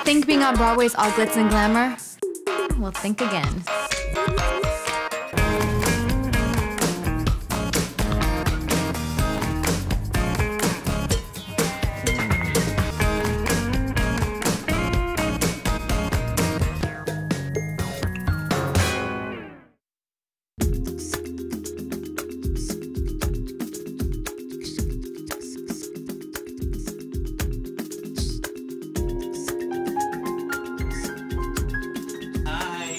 Think being on Broadway is all glitz and glamour? Well, think again.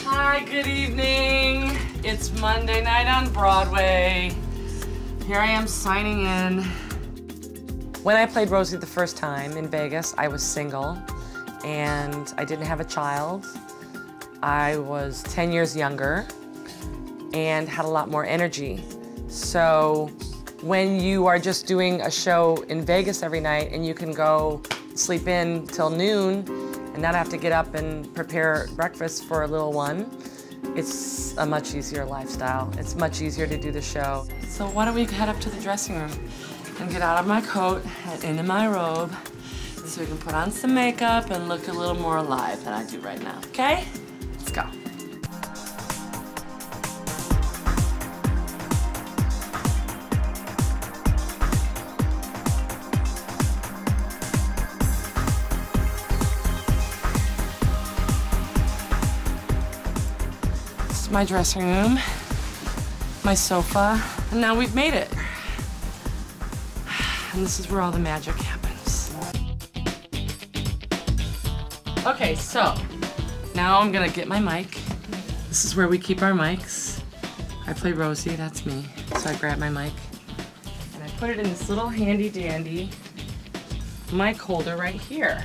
Hi, good evening. It's Monday night on Broadway. Here I am signing in. When I played Rosie the first time in Vegas, I was single and I didn't have a child. I was 10 years younger and had a lot more energy. So when you are just doing a show in Vegas every night and you can go sleep in till noon and not have to get up and prepare breakfast for a little one, it's a much easier lifestyle. It's much easier to do the show. So why don't we head up to the dressing room and get out of my coat and into my robe so we can put on some makeup and look a little more alive than I do right now, okay? Let's go. My dressing room, my sofa, and now we've made it. And this is where all the magic happens. Okay, so now I'm gonna get my mic. This is where we keep our mics. I play Rosie, that's me. So I grab my mic and I put it in this little handy dandy mic holder right here,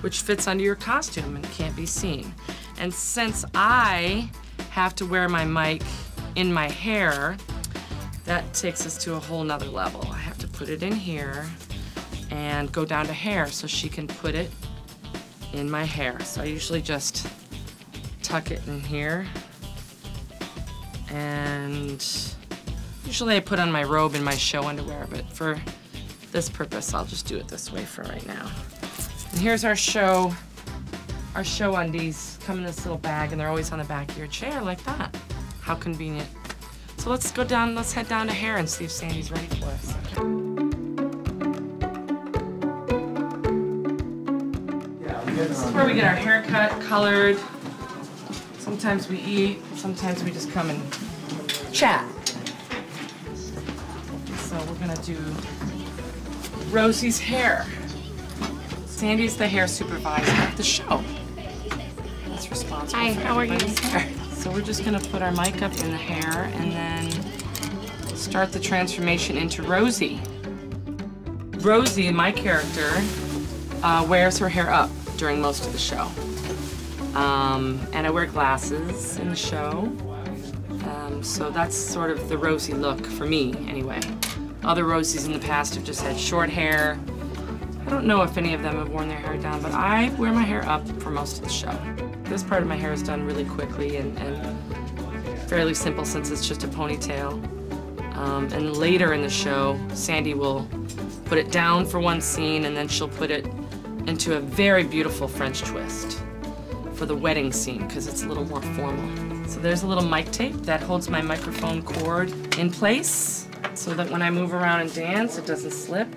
which fits under your costume and can't be seen. And since I have to wear my mic in my hair, that takes us to a whole nother level. I have to put it in here and go down to hair so she can put it in my hair. So I usually just tuck it in here, and usually I put on my robe and my show underwear, but for this purpose I'll just do it this way for right now. And here's our show undies come in this little bag, and they're always on the back of your chair like that. How convenient. So let's head down to hair and see if Sandy's ready for us. This is where we get our hair cut, colored. Sometimes we eat, sometimes we just come and chat. So we're gonna do Rosie's hair. Sandy's the hair supervisor of the show. That's responsible. Hi, for how are you? hair. So we're just gonna put our mic up in the hair and then start the transformation into Rosie. Rosie, my character, wears her hair up during most of the show. And I wear glasses in the show. So that's sort of the Rosie look for me, anyway. Other Rosies in the past have just had short hair. I don't know if any of them have worn their hair down, but I wear my hair up for most of the show. This part of my hair is done really quickly and fairly simple since it's just a ponytail. And later in the show, Sandy will put it down for one scene and then she'll put it into a very beautiful French twist for the wedding scene because it's a little more formal. So there's a little mic tape that holds my microphone cord in place so that when I move around and dance, it doesn't slip.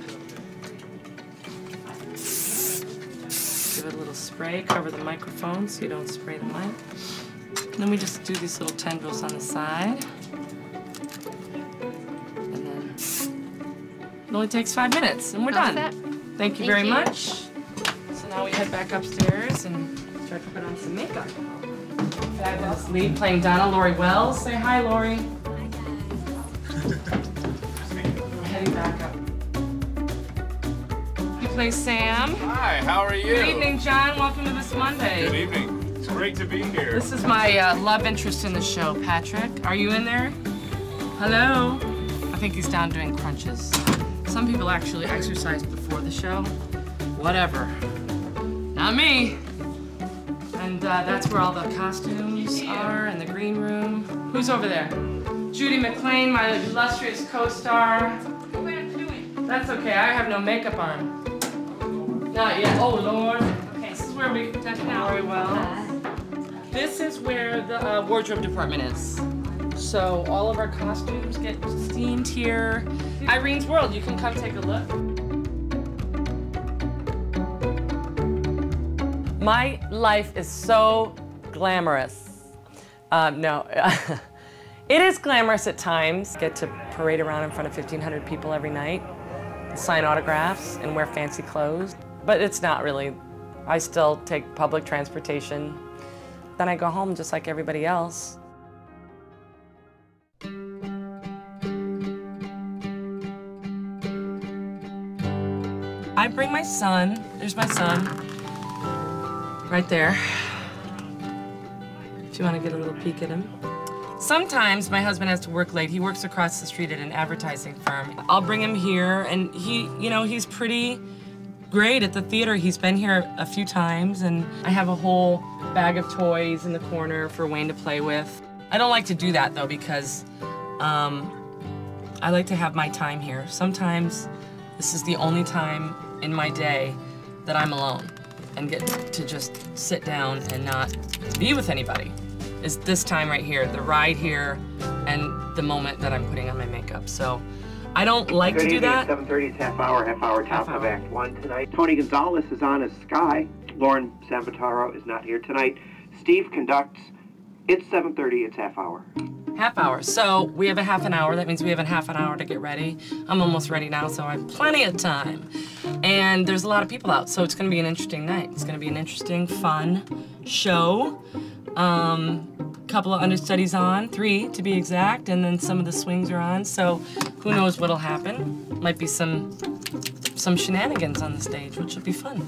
Give it a little spray, cover the microphone so you don't spray the mic. And then we just do these little tendrils on the side. And then it only takes 5 minutes and we're done. Thank you very much. So now we head back upstairs and start to put on some makeup. Fabulous lead playing Donna, Lori Wells. Say hi, Lori. Hi, guys. We're heading back up. You play Sam. Hi, how are you? Good evening, John. Welcome to this Monday. Good evening. It's great to be here. This is my love interest in the show, Patrick. Are you in there? Hello? I think he's down doing crunches. Some people actually exercise before the show. Whatever. Not me. And that's where all the costumes are in the green room. Who's over there? Judy McLean, my illustrious co-star. That's okay, I have no makeup on. Not yet. Oh, Lord. Okay, this is where where we very well. This is where the wardrobe department is. So all of our costumes get steamed here. Irene's World, you can come take a look. My life is so glamorous. No, it is glamorous at times. Get to parade around in front of 1,500 people every night, sign autographs, and wear fancy clothes. But it's not really. I still take public transportation. Then I go home just like everybody else. I bring my son. There's my son. Right there. If you want to get a little peek at him. Sometimes my husband has to work late. He works across the street at an advertising firm. I'll bring him here, and he's pretty great at the theater. He's been here a few times, and I have a whole bag of toys in the corner for Wayne to play with. I don't like to do that, though, because I like to have my time here. Sometimes this is the only time in my day that I'm alone and get to just sit down and not be with anybody. Is this time right here, the ride here, and the moment that I'm putting on my makeup. So I don't like to do that. 7:30, it's half hour top of Act 1 tonight. Tony Gonzalez is on as Sky. Lauren Sambataro is not here tonight. Steve conducts. It's 7:30, it's half hour. Half hour. So we have a half an hour. That means we have a half an hour to get ready. I'm almost ready now, so I have plenty of time. And there's a lot of people out, so it's going to be an interesting night. It's going to be an interesting, fun show. Couple of understudies on, 3 to be exact, and then some of the swings are on. So who knows what'll happen? Might be some shenanigans on the stage, which will be fun.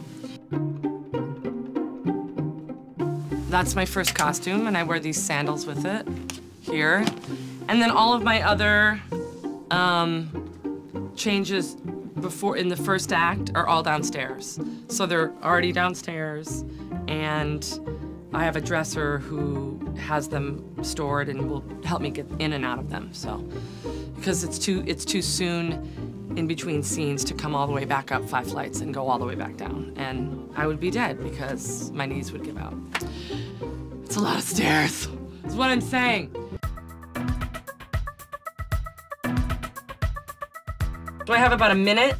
That's my first costume, and I wear these sandals with it here. And then all of my other changes before in the first act are all downstairs. So they're already downstairs, and I have a dresser who has them stored and will help me get in and out of them. So, because it's too soon in between scenes to come all the way back up 5 flights and go all the way back down, and I would be dead because my knees would give out. It's a lot of stairs. That's what I'm saying. So I have about a minute,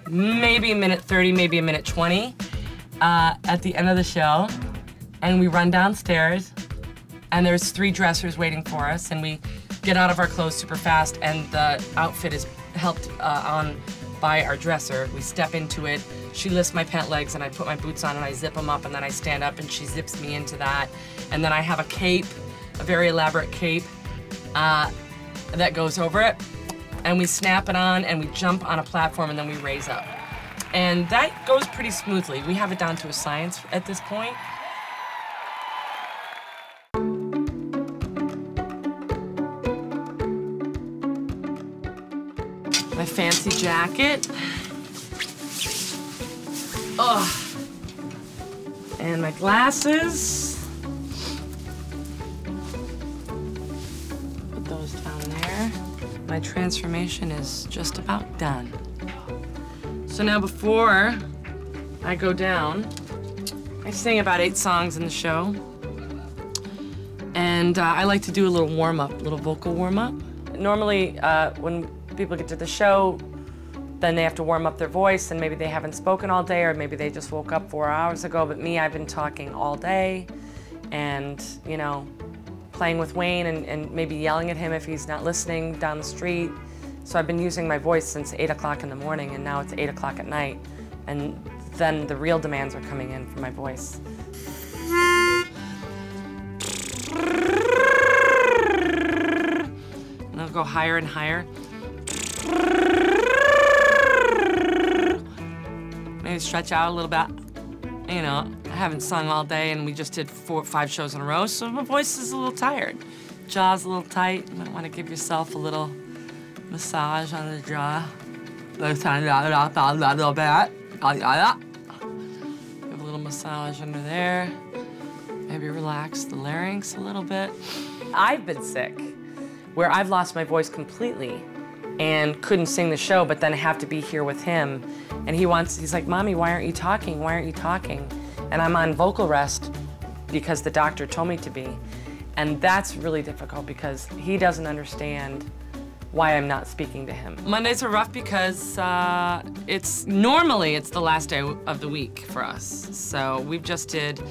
maybe a minute 30, maybe a minute 20 at the end of the show. And we run downstairs, and there's 3 dressers waiting for us, and we get out of our clothes super fast, and the outfit is helped on by our dresser. We step into it, she lifts my pant legs, and I put my boots on, and I zip them up, and then I stand up, and she zips me into that. And then I have a cape, a very elaborate cape that goes over it, and we snap it on, and we jump on a platform, and then we raise up. And that goes pretty smoothly. We have it down to a science at this point. My fancy jacket. Oh. And my glasses. Put those down there. My transformation is just about done. So now before I go down, I sing about 8 songs in the show. And I like to do a little warm-up, a little vocal warm-up. Normally, when people get to the show, then they have to warm up their voice, and maybe they haven't spoken all day, or maybe they just woke up 4 hours ago. But me, I've been talking all day, and playing with Wayne and maybe yelling at him if he's not listening down the street. So I've been using my voice since 8 o'clock in the morning, and now it's 8 o'clock at night. And then the real demands are coming in for my voice. And I'll go higher and higher. Maybe stretch out a little bit. I haven't sung all day, and we just did 4 or 5 shows in a row, so my voice is a little tired. Jaw's a little tight. You might want to give yourself a little massage on the jaw. A little bit. Give a little massage under there. Maybe relax the larynx a little bit. I've been sick, where I've lost my voice completely and couldn't sing the show, but then have to be here with him. And he's like, Mommy, why aren't you talking? Why aren't you talking? and I'm on vocal rest because the doctor told me to be. And that's really difficult because he doesn't understand why I'm not speaking to him. Mondays are rough because normally it's the last day of the week for us. So we've just did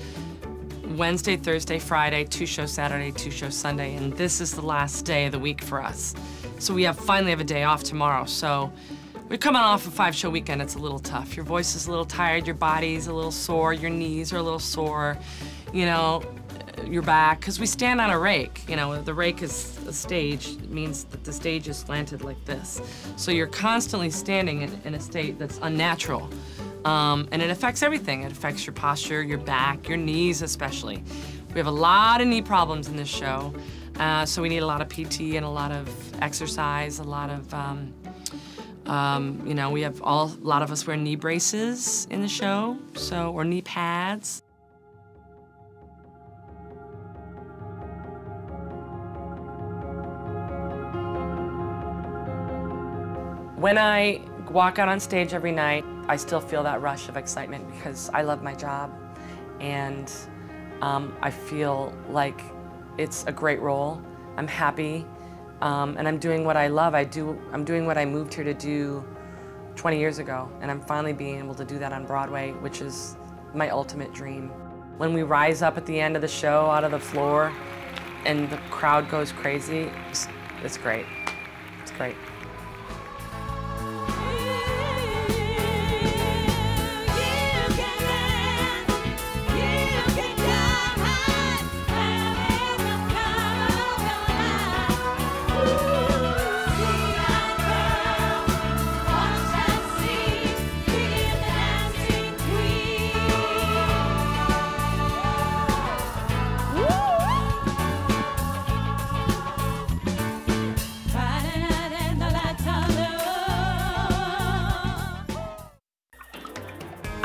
Wednesday, Thursday, Friday, 2 shows Saturday, 2 shows Sunday, and this is the last day of the week for us. So we finally have a day off tomorrow. So we're coming off a 5-show weekend. It's a little tough. Your voice is a little tired, your body's a little sore, your knees are a little sore, you know, your back, because we stand on a rake. You know, the rake is a stage. It means that the stage is slanted like this. So you're constantly standing in a state that's unnatural. And it affects everything. It affects your posture, your back, your knees especially. We have a lot of knee problems in this show, so we need a lot of PT and a lot of exercise, a lot of, you know, we have a lot of us wear knee braces in the show, or knee pads. When I walk out on stage every night, I still feel that rush of excitement because I love my job, and I feel like it's a great role. I'm happy, and I'm doing what I love. I'm doing what I moved here to do 20 years ago, and I'm finally being able to do that on Broadway, which is my ultimate dream. When we rise up at the end of the show out of the floor and the crowd goes crazy, it's great. It's great.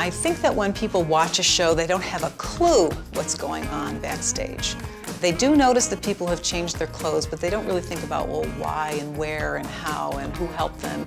I think that when people watch a show, they don't have a clue what's going on backstage. They do notice that people have changed their clothes, but they don't really think about, well, why and where and how and who helped them.